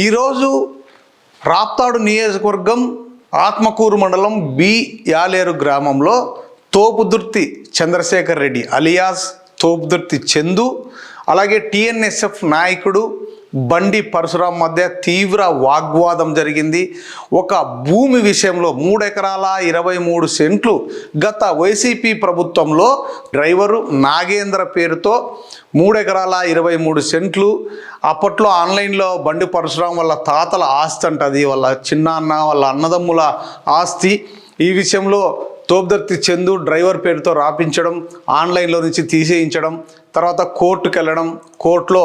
ఈరోజు రాప్తాడు నియోజకవర్గం ఆత్మకూరు మండలం బి యాలేరు గ్రామంలో తోపుదుర్తి చంద్రశేఖర్ రెడ్డి అలియాస్ తోపుదుర్తి చందు అలాగే టిఎన్ఎస్ఎఫ్ నాయకుడు బండి పరశురాం మధ్య తీవ్ర వాగ్వాదం జరిగింది. ఒక భూమి విషయంలో 3 ఎకరాల 23 సెంట్లు గత వైసీపీ ప్రభుత్వంలో డ్రైవరు నాగేంద్ర పేరుతో 3 ఎకరాల 23 సెంట్లు అప్పట్లో ఆన్లైన్లో బండి పరశురాం వాళ్ళ తాతల ఆస్తి అంటది, వాళ్ళ చిన్నాన్న వాళ్ళ అన్నదమ్ముల ఆస్తి. ఈ విషయంలో తోపుదుర్తి చందు డ్రైవర్ పేరుతో రాపించడం, ఆన్లైన్లో నుంచి తీసేయించడం, తర్వాత కోర్టుకు వెళ్ళడం, కోర్టులో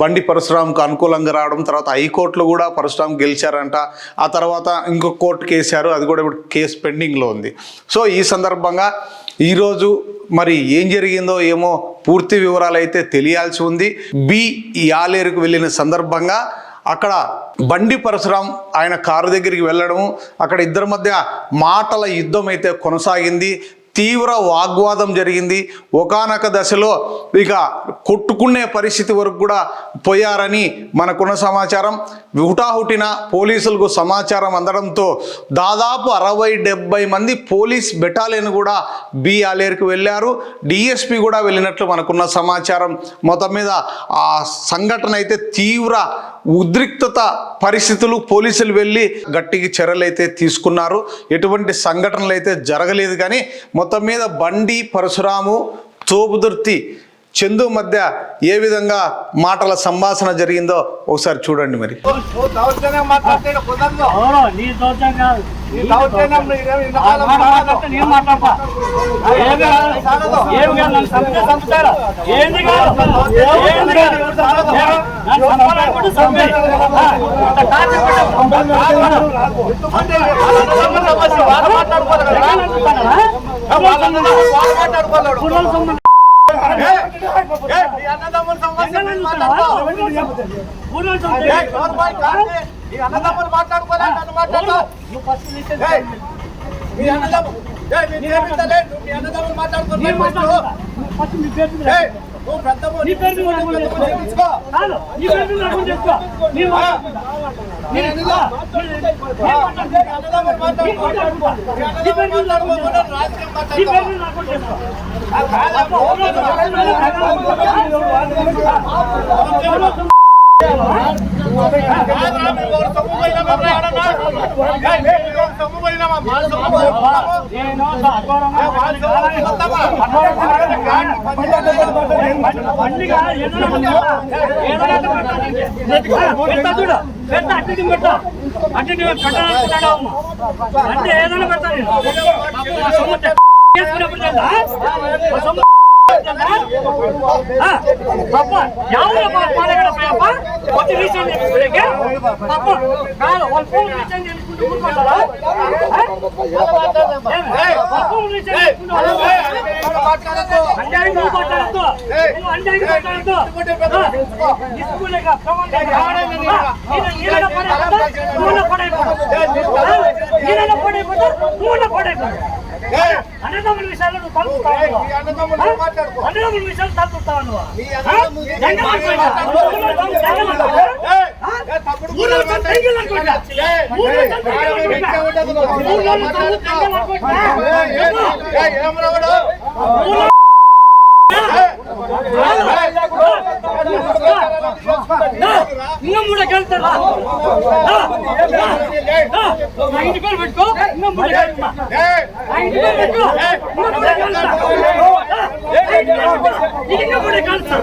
బండి పరశురాంకు అనుకూలంగా రావడం, తర్వాత హైకోర్టులో కూడా పరశురాం గెలిచారంట. ఆ తర్వాత ఇంకొక కోర్టుకు వేశారు, అది కూడా ఇప్పుడు కేసు పెండింగ్లో ఉంది. సో ఈ సందర్భంగా ఈరోజు మరి ఏం జరిగిందో ఏమో పూర్తి వివరాలు అయితే తెలియాల్సి ఉంది. బి యాలేరుకు వెళ్ళిన సందర్భంగా అక్కడ బండి పరశురాం ఆయన కారు దగ్గరికి వెళ్ళడము, అక్కడ ఇద్దరి మధ్య మాటల యుద్ధం అయితే కొనసాగింది. తీవ్ర వాగ్వాదం జరిగింది. ఒకానొక దశలో ఇక కొట్టుకునే పరిస్థితి వరకు కూడా పోయారని మనకున్న సమాచారం. హుటాహుటిన పోలీసులకు సమాచారం అందడంతో దాదాపు 60-70 మంది పోలీస్ బెటాలియన్ కూడా బి యాలేరుకు వెళ్ళారు. డిఎస్పి కూడా వెళ్ళినట్లు మనకున్న సమాచారం. మొత్తం మీద ఆ సంఘటన అయితే తీవ్ర ఉద్రిక్తత పరిస్థితులు, పోలీసులు వెళ్ళి గట్టికి చర్యలు అయితే తీసుకున్నారు. ఎటువంటి సంఘటనలు అయితే జరగలేదు. కానీ మొత్తం మీద బండి పరశురాము తోపుదుర్తి చందు మధ్య ఏ విధంగా మాటల సంభాషణ జరిగిందో ఒకసారి చూడండి. మరి అంటే ఏదైనా పెడతాను అన్నదమ్ముల విషయాలు నువ్వు తలుపుతావు, అన్నదమ్ముల విషయాలు తలుపుతావు. ఇంకా 3 వెళ్తారా ఇంటి పేరు పెట్టుకో. ఇంకా 3 వెళ్తా ఇంటి పేరు పెట్టుకో. ఇంకా 3 కలుస్తా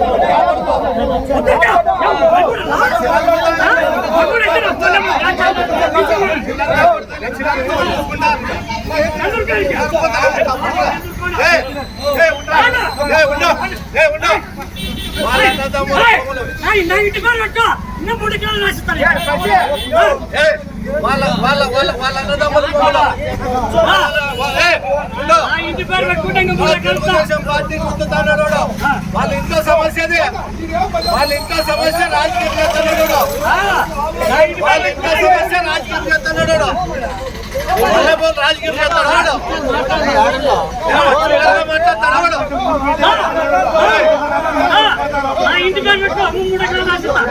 ఇంటి పేరు పెట్టుకో. ఇంకా 3 కిలోలు రాసిస్తాను. ఇంటి పేరు పెట్టుకుంటే ఇంకా 3 వాళ్ళ ఇంట్లో సమస్యది, వాళ్ళ ఇంట్లో సమస్య రాజకీయం చేస్తున్నాడు, వాళ్ళ ఇంట్లో సమస్య రాజకీయం చేస్తున్నాడు, రాజకీయం చేస్తున్నాడు. ఇంటి పేరు పెట్టుకో. 3 కిలోలు రాసిస్తా.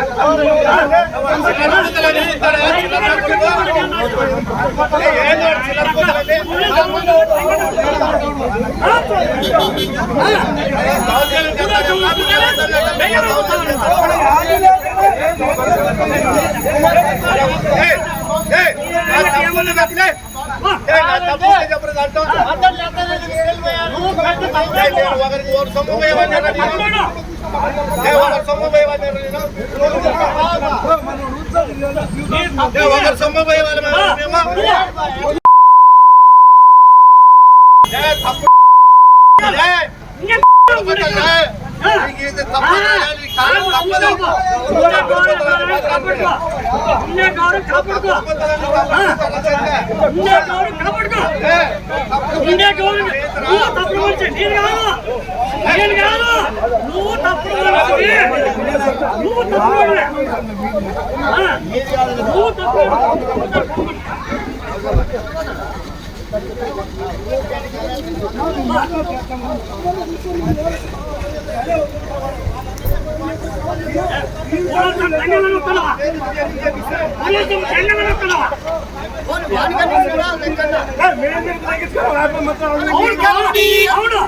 అవును